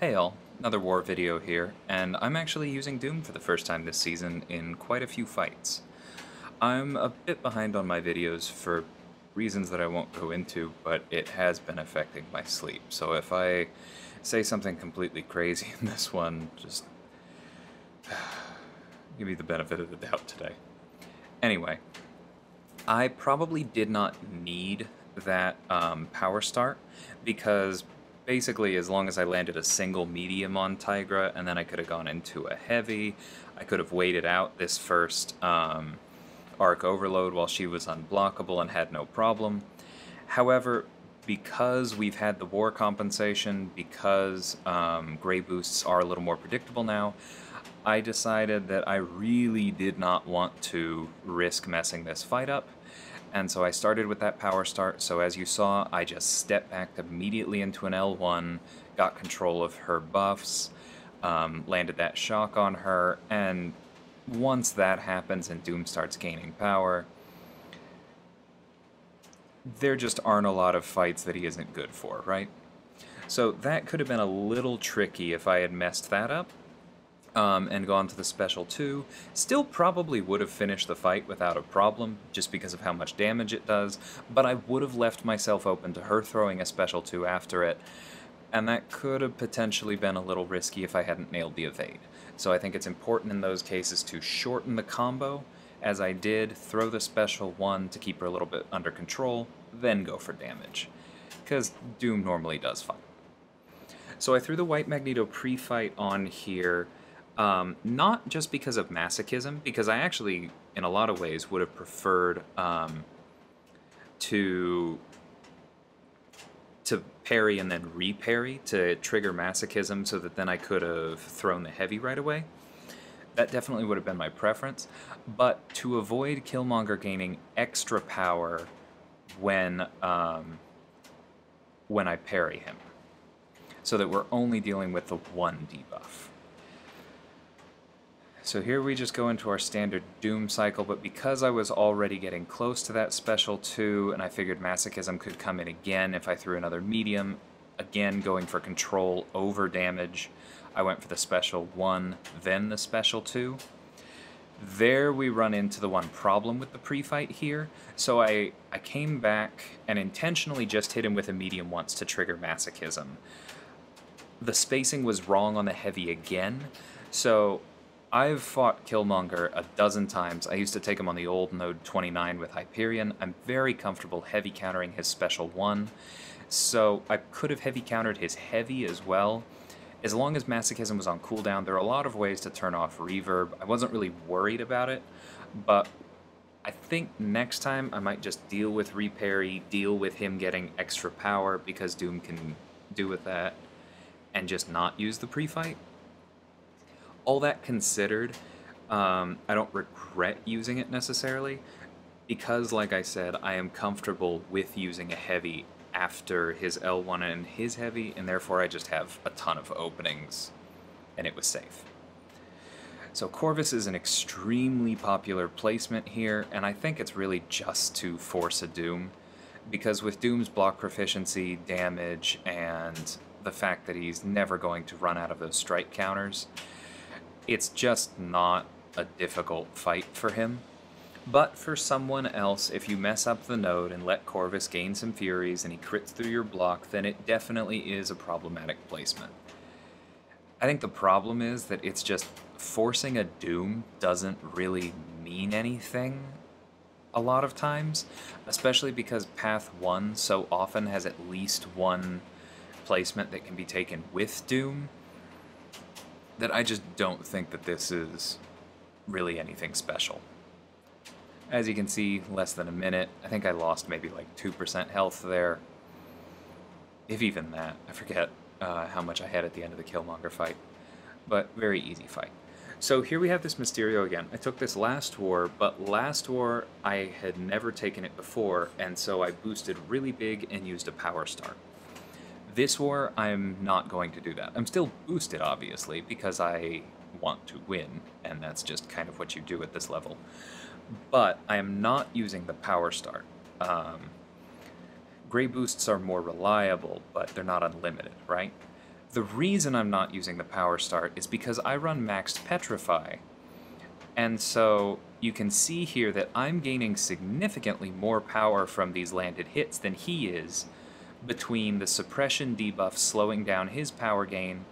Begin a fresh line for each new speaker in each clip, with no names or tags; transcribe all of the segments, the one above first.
Hey all, another war video here, and I'm actually using Doom for the first time this season in quite a few fights. I'm a bit behind on my videos for reasons that I won't go into, but it has been affecting my sleep, so if I say something completely crazy in this one, just give me the benefit of the doubt today. Anyway, I probably did not need that power start because basically as long as I landed a single medium on Tigra and then I could have gone into a heavy, I could have waited out this first arc overload while she was unblockable and had no problem. However, because we've had the war compensation, because gray boosts are a little more predictable now, I decided that I really did not want to risk messing this fight up, and so I started with that power start. So as you saw, I just stepped back immediately into an L1, got control of her buffs, landed that shock on her, and once that happens and Doom starts gaining power, there just aren't a lot of fights that he isn't good for, right? So that could have been a little tricky if I had messed that up, and gone to the special 2. Still probably would have finished the fight without a problem, just because of how much damage it does, but I would have left myself open to her throwing a special 2 after it, and that could have potentially been a little risky if I hadn't nailed the evade. So I think it's important in those cases to shorten the combo, as I did, throw the special 1 to keep her a little bit under control, then go for damage, because Doom normally does fine. So I threw the White Magneto pre-fight on here, not just because of Masochism, because I actually, in a lot of ways, would have preferred to parry and then re-parry to trigger Masochism so that then I could have thrown the heavy right away. That definitely would have been my preference, but to avoid Killmonger gaining extra power when I parry him, so that we're only dealing with the 1 debuff. So here we just go into our standard Doom cycle, but because I was already getting close to that special 2, and I figured Masochism could come in again if I threw another medium, again going for control over damage, I went for the special 1, then the special 2. There we run into the one problem with the pre-fight here, so I came back and intentionally just hit him with a medium once to trigger Masochism. The spacing was wrong on the heavy again, so I've fought Killmonger a dozen times. I used to take him on the old node 29 with Hyperion. I'm very comfortable heavy countering his special 1, so I could have heavy countered his heavy as well. As long as Masochism was on cooldown, there are a lot of ways to turn off reverb. I wasn't really worried about it, but I think next time I might just deal with reparry, deal with him getting extra power, because Doom can do with that, and just not use the pre-fight. All that considered, I don't regret using it necessarily, because, like I said, I am comfortable with using a heavy after his L1 and his heavy, and therefore I just have a ton of openings, and it was safe. So Corvus is an extremely popular placement here, and I think it's really just to force a Doom, because with Doom's block proficiency, damage, and the fact that he's never going to run out of those strike counters, it's just not a difficult fight for him. But for someone else, if you mess up the node and let Corvus gain some Furies and he crits through your block, then it definitely is a problematic placement. I think the problem is that it's just forcing a Doom doesn't really mean anything a lot of times, especially because Path 1 so often has at least one placement that can be taken with Doom, that I just don't think that this is really anything special. As you can see, less than a minute. I think I lost maybe like 2% health there. If even that. I forget how much I had at the end of the Killmonger fight. But very easy fight. So here we have this Mysterio again. I took this last war, but last war I had never taken it before, and so I boosted really big and used a power start. This war, I'm not going to do that. I'm still boosted, obviously, because I want to win, and that's just kind of what you do at this level. But I am not using the power start. Gray boosts are more reliable, but they're not unlimited, right? The reason I'm not using the Power Start is because I run maxed Petrify. And so you can see here that I'm gaining significantly more power from these landed hits than he is, between the suppression debuff slowing down his power gain,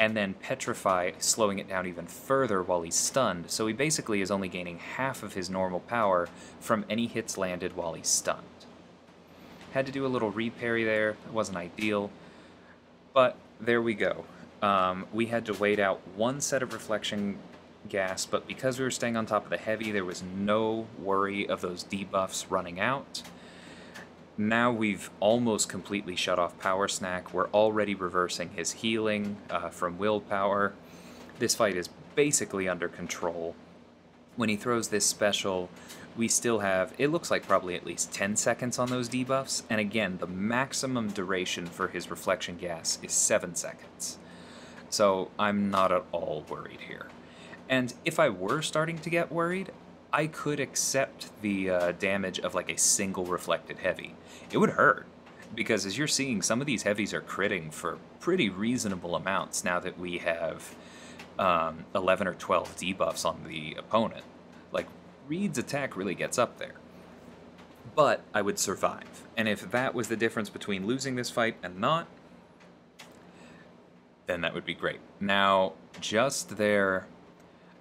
and then Petrify slowing it down even further while he's stunned. So he basically is only gaining half of his normal power from any hits landed while he's stunned. Had to do a little reparry there. It wasn't ideal. But there we go. We had to wait out one set of reflection gas, but because we were staying on top of the heavy, there was no worry of those debuffs running out. Now we've almost completely shut off Power Snack. We're already reversing his healing from willpower. This fight is basically under control. When he throws this special, we still have, it looks like probably at least 10 seconds on those debuffs, and again, the maximum duration for his reflection gas is 7 seconds. So I'm not at all worried here. And if I were starting to get worried, I could accept the damage of like a single reflected heavy. It would hurt, because as you're seeing, some of these heavies are critting for pretty reasonable amounts now that we have 11 or 12 debuffs on the opponent. Like, Reed's attack really gets up there. But I would survive. And if that was the difference between losing this fight and not, then that would be great. Now, just there,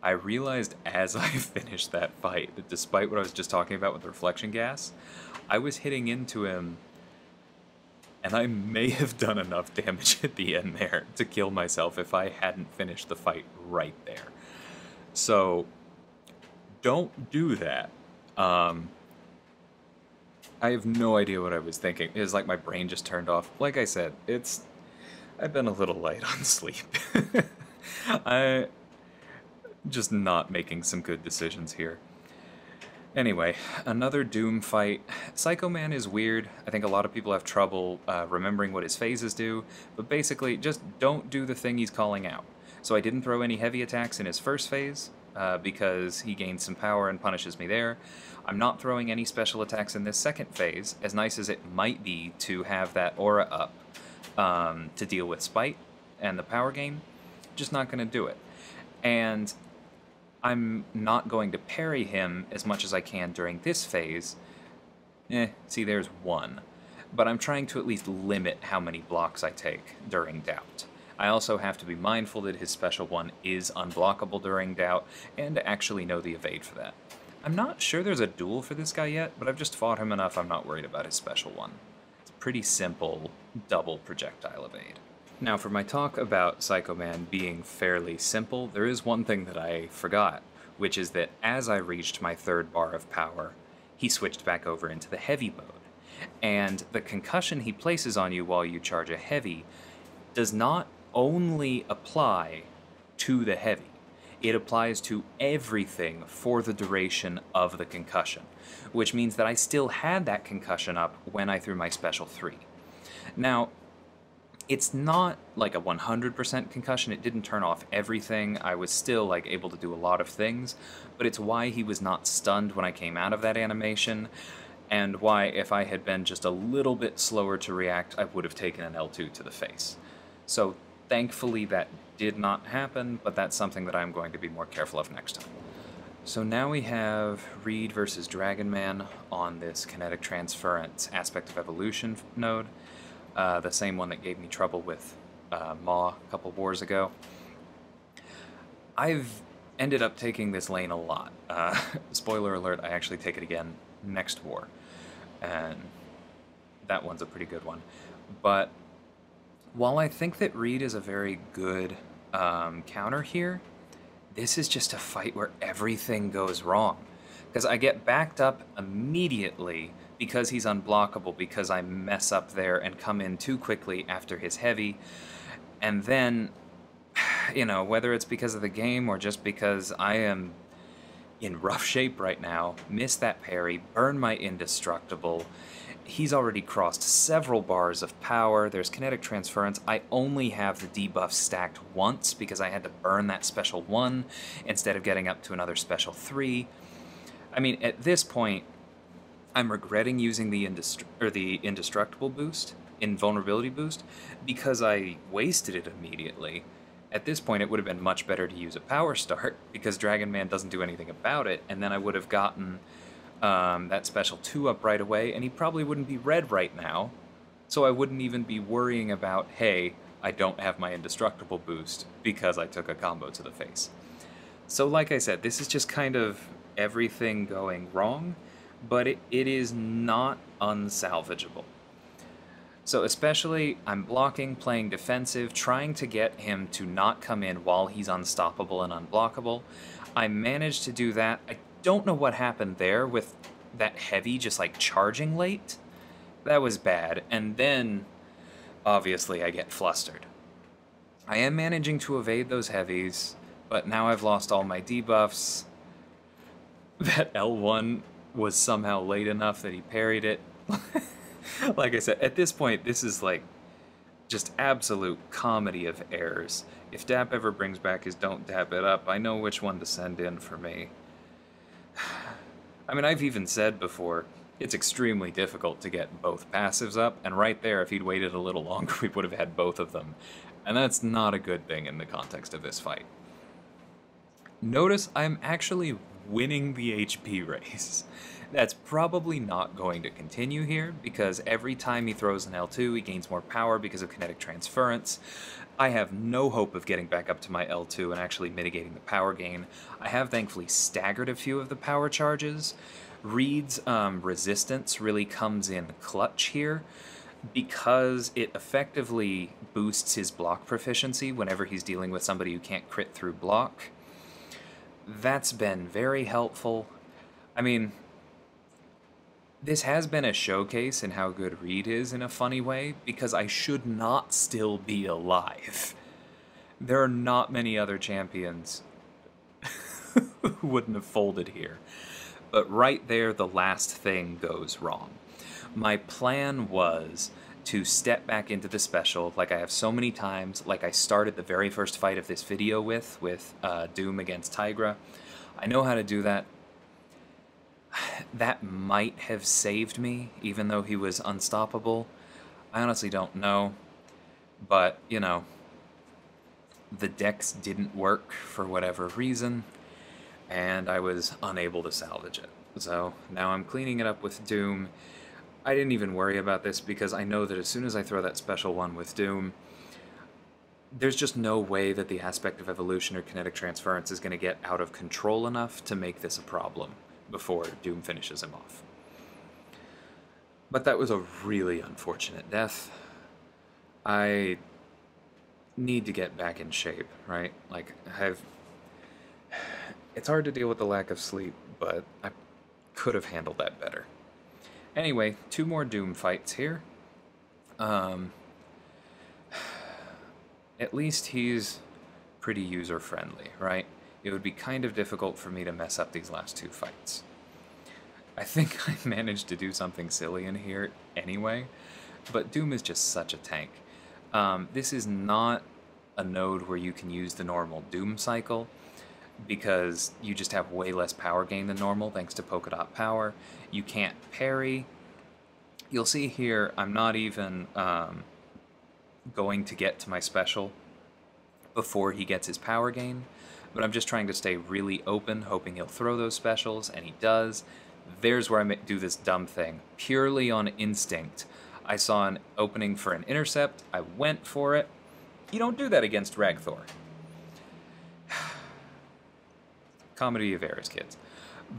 I realized as I finished that fight that despite what I was just talking about with the reflection gas, I was hitting into him, and I may have done enough damage at the end there to kill myself if I hadn't finished the fight right there. So, don't do that. I have no idea what I was thinking. It was like my brain just turned off. Like I said, I've been a little light on sleep. I just not making some good decisions here. Anyway, another Doom fight. Psycho Man is weird. I think a lot of people have trouble remembering what his phases do, but basically just don't do the thing he's calling out. So I didn't throw any heavy attacks in his first phase, because he gains some power and punishes me there. I'm not throwing any special attacks in this second phase, as nice as it might be to have that aura up to deal with Spite and the power gain. Just not going to do it. And I'm not going to parry him as much as I can during this phase. See, there's one. But I'm trying to at least limit how many blocks I take during Doubt. I also have to be mindful that his special one is unblockable during Doubt, and actually know the evade for that. I'm not sure there's a duel for this guy yet, but I've just fought him enough I'm not worried about his special one. It's a pretty simple double projectile evade. Now, for my talk about Psycho Man being fairly simple, there is one thing that I forgot, which is that as I reached my third bar of power, he switched back over into the heavy mode. And the concussion he places on you while you charge a heavy does not only apply to the heavy. It applies to everything for the duration of the concussion, which means that I still had that concussion up when I threw my special 3. Now, it's not like a 100% concussion. It didn't turn off everything. I was still like able to do a lot of things, but it's why he was not stunned when I came out of that animation, and why if I had been just a little bit slower to react, I would have taken an L2 to the face. So thankfully that did not happen, but that's something that I'm going to be more careful of next time. So now we have Reed versus Dragon Man on this Kinetic Transference Aspect of Evolution node. The same one that gave me trouble with Maw a couple wars ago. I've ended up taking this lane a lot. Spoiler alert, I actually take it again next war. And that one's a pretty good one. But while I think that Reed is a very good counter here, this is just a fight where everything goes wrong. Because I get backed up immediately because he's unblockable, because I mess up there and come in too quickly after his heavy. And then, you know, whether it's because of the game or just because I am in rough shape right now, miss that parry, burn my indestructible. He's already crossed several bars of power. There's Kinetic Transference. I only have the debuff stacked once because I had to burn that special 1 instead of getting up to another special 3. I mean, at this point, I'm regretting using the indestructible boost, invulnerability boost because I wasted it immediately. At this point, it would have been much better to use a power start because Dragon Man doesn't do anything about it, and then I would have gotten that special 2 up right away, and he probably wouldn't be red right now, so I wouldn't even be worrying about, hey, I don't have my indestructible boost because I took a combo to the face. So like I said, this is just kind of everything going wrong, but it is not unsalvageable. So especially, I'm blocking, playing defensive, trying to get him to not come in while he's unstoppable and unblockable. I managed to do that. I don't know what happened there with that heavy just like charging late. That was bad. And then, obviously, I get flustered. I am managing to evade those heavies, but now I've lost all my debuffs. That L1 was somehow late enough that he parried it. Like I said, at this point, this is like just absolute comedy of errors. If Dap ever brings back his Don't Dap It Up, I know which one to send in for me. I mean, I've even said before, it's extremely difficult to get both passives up, and right there, if he'd waited a little longer, we would have had both of them. And that's not a good thing in the context of this fight. Notice I'm actually winning the HP race. That's probably not going to continue here, because every time he throws an L2, he gains more power because of kinetic transference. I have no hope of getting back up to my L2 and actually mitigating the power gain. I have thankfully staggered a few of the power charges. Reed's resistance really comes in clutch here, because it effectively boosts his block proficiency whenever he's dealing with somebody who can't crit through block. That's been very helpful. I mean, this has been a showcase in how good Reed is in a funny way, because I should not still be alive. There are not many other champions who wouldn't have folded here. But right there, the last thing goes wrong. My plan was to step back into the special, like I have so many times, like I started the very first fight of this video with Doom against Tigra. I know how to do that. That might have saved me, even though he was unstoppable. I honestly don't know. But, you know, the decks didn't work for whatever reason, and I was unable to salvage it. So now I'm cleaning it up with Doom. I didn't even worry about this because I know that as soon as I throw that special one with Doom, there's just no way that the aspect of evolution or kinetic transference is going to get out of control enough to make this a problem before Doom finishes him off. But that was a really unfortunate death. I need to get back in shape, right? Like, it's hard to deal with the lack of sleep, but I could have handled that better. Anyway, 2 more Doom fights here. At least he's pretty user-friendly, right? It would be kind of difficult for me to mess up these last 2 fights. I think I managed to do something silly in here anyway, but Doom is just such a tank. This is not a node where you can use the normal Doom cycle, because you just have way less power gain than normal thanks to polka dot power. You can't parry. You'll see here I'm not even going to get to my special before he gets his power gain, but I'm just trying to stay really open, hoping he'll throw those specials, and he does. There's where I do this dumb thing. Purely on instinct, I saw an opening for an intercept, I went for it. You don't do that against Ragthor. Comedy of errors, kids.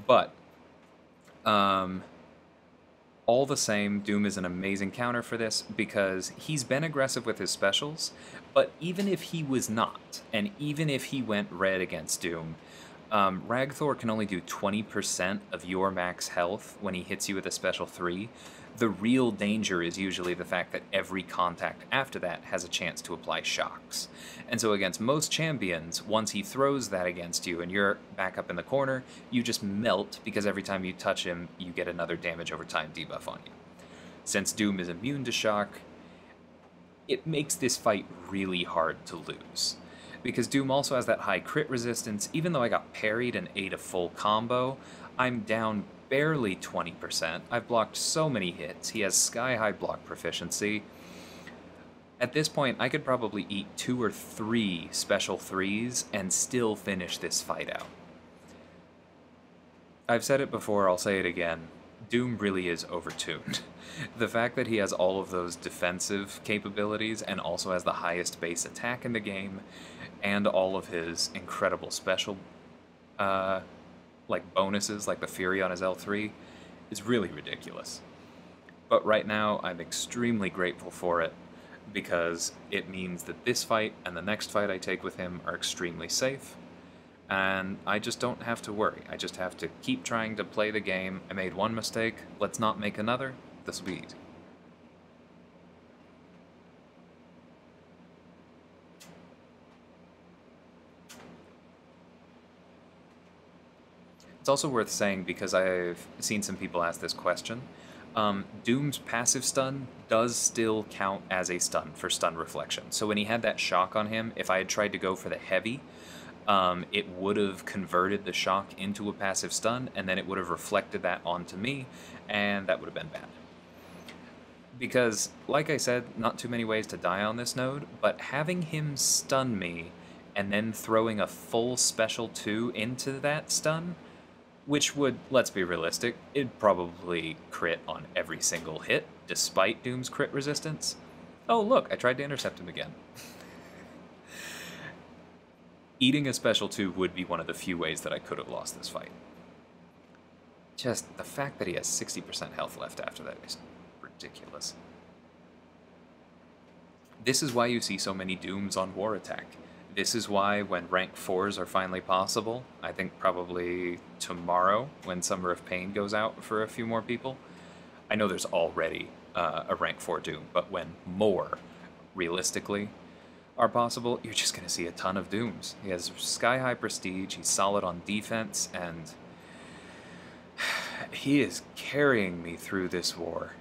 But, all the same, Doom is an amazing counter for this, because he's been aggressive with his specials, but even if he was not, and even if he went red against Doom, Ragthor can only do 20% of your max health when he hits you with a special 3. The real danger is usually the fact that every contact after that has a chance to apply shocks. And so against most champions, once he throws that against you and you're back up in the corner, you just melt, because every time you touch him, you get another damage over time debuff on you. Since Doom is immune to shock, it makes this fight really hard to lose. Because Doom also has that high crit resistance. Even though I got parried and ate a full combo, I'm down barely 20%. I've blocked so many hits. He has sky-high block proficiency. At this point, I could probably eat 2 or 3 special 3s and still finish this fight out. I've said it before, I'll say it again. Doom really is overtuned. The fact that he has all of those defensive capabilities and also has the highest base attack in the game, and all of his incredible special like bonuses, like the Fury on his L3, is really ridiculous. But right now, I'm extremely grateful for it, because it means that this fight and the next fight I take with him are extremely safe, and I just don't have to worry. I just have to keep trying to play the game. I made one mistake, let's not make another. This will be easy. It's also worth saying, because I've seen some people ask this question, Doom's passive stun does count as a stun for stun reflection. So when he had that shock on him, if I had tried to go for the heavy, it would have converted the shock into a passive stun, and then it would have reflected that onto me, and that would have been bad. Because, like I said, not too many ways to die on this node, but having him stun me, and then throwing a full special 2 into that stun, which would, let's be realistic, it'd probably crit on every single hit, despite Doom's crit resistance. Oh look, I tried to intercept him again. Eating a special 2 would be one of the few ways that I could have lost this fight. Just the fact that he has 60% health left after that is ridiculous. This is why you see so many Dooms on War Attack. This is why when rank 4s are finally possible, I think probably tomorrow when Summer of Pain goes out for a few more people. I know there's already a rank 4 Doom, but when more, realistically, are possible, you're just going to see a ton of Dooms. He has sky-high prestige, he's solid on defense, and he is carrying me through this war.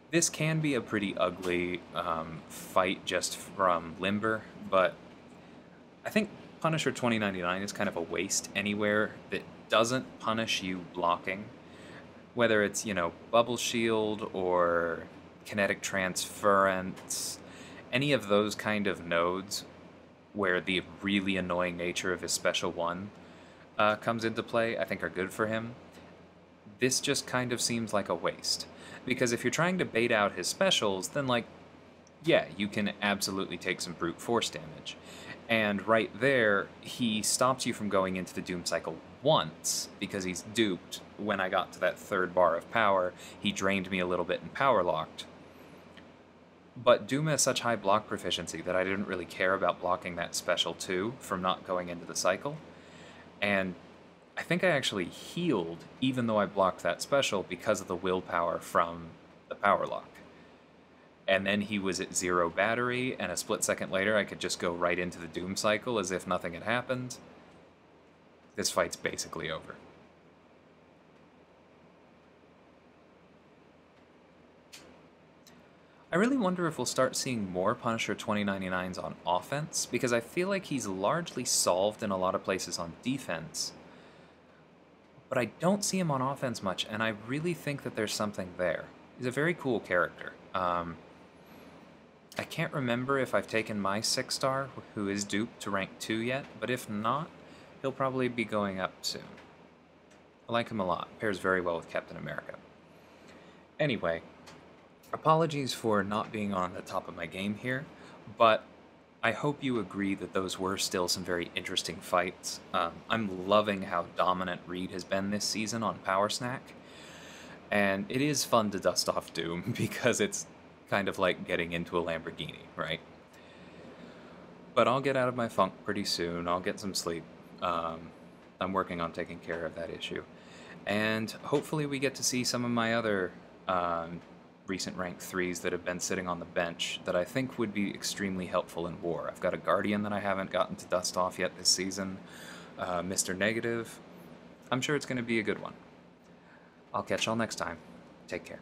This can be a pretty ugly fight just from Limber, but I think Punisher 2099 is kind of a waste anywhere that doesn't punish you blocking. Whether it's, you know, Bubble Shield or Kinetic Transference, any of those kind of nodes where the really annoying nature of his Special 1 comes into play, I think are good for him. This just kind of seems like a waste. Because if you're trying to bait out his specials, then, like, yeah, you can absolutely take some brute force damage. And right there, he stops you from going into the Doom cycle once, because he's duped. When I got to that 3rd bar of power, he drained me a little bit and power locked. But Doom has such high block proficiency that I didn't really care about blocking that special 2 from not going into the cycle. And I think I actually healed, even though I blocked that special, because of the willpower from the power lock. And then he was at 0 battery, and a split second later I could just go right into the Doom cycle as if nothing had happened. This fight's basically over. I really wonder if we'll start seeing more Punisher 2099s on offense, because I feel like he's largely solved in a lot of places on defense. But I don't see him on offense much, and I really think that there's something there. He's a very cool character. I can't remember if I've taken my 6-star, who is duped, to rank 2 yet, but if not, he'll probably be going up soon. I like him a lot. Pairs very well with Captain America. Anyway, apologies for not being on the top of my game here, but I hope you agree that those were still some very interesting fights. I'm loving how dominant Reed has been this season on Power Snack, and it is fun to dust off Doom because it's kind of like getting into a Lamborghini, right? But I'll get out of my funk pretty soon. I'll get some sleep. I'm working on taking care of that issue. And hopefully we get to see some of my other recent rank 3s that have been sitting on the bench that I think would be extremely helpful in war. I've got a Guardian that I haven't gotten to dust off yet this season. Mr. Negative. I'm sure it's going to be a good one. I'll catch y'all next time. Take care.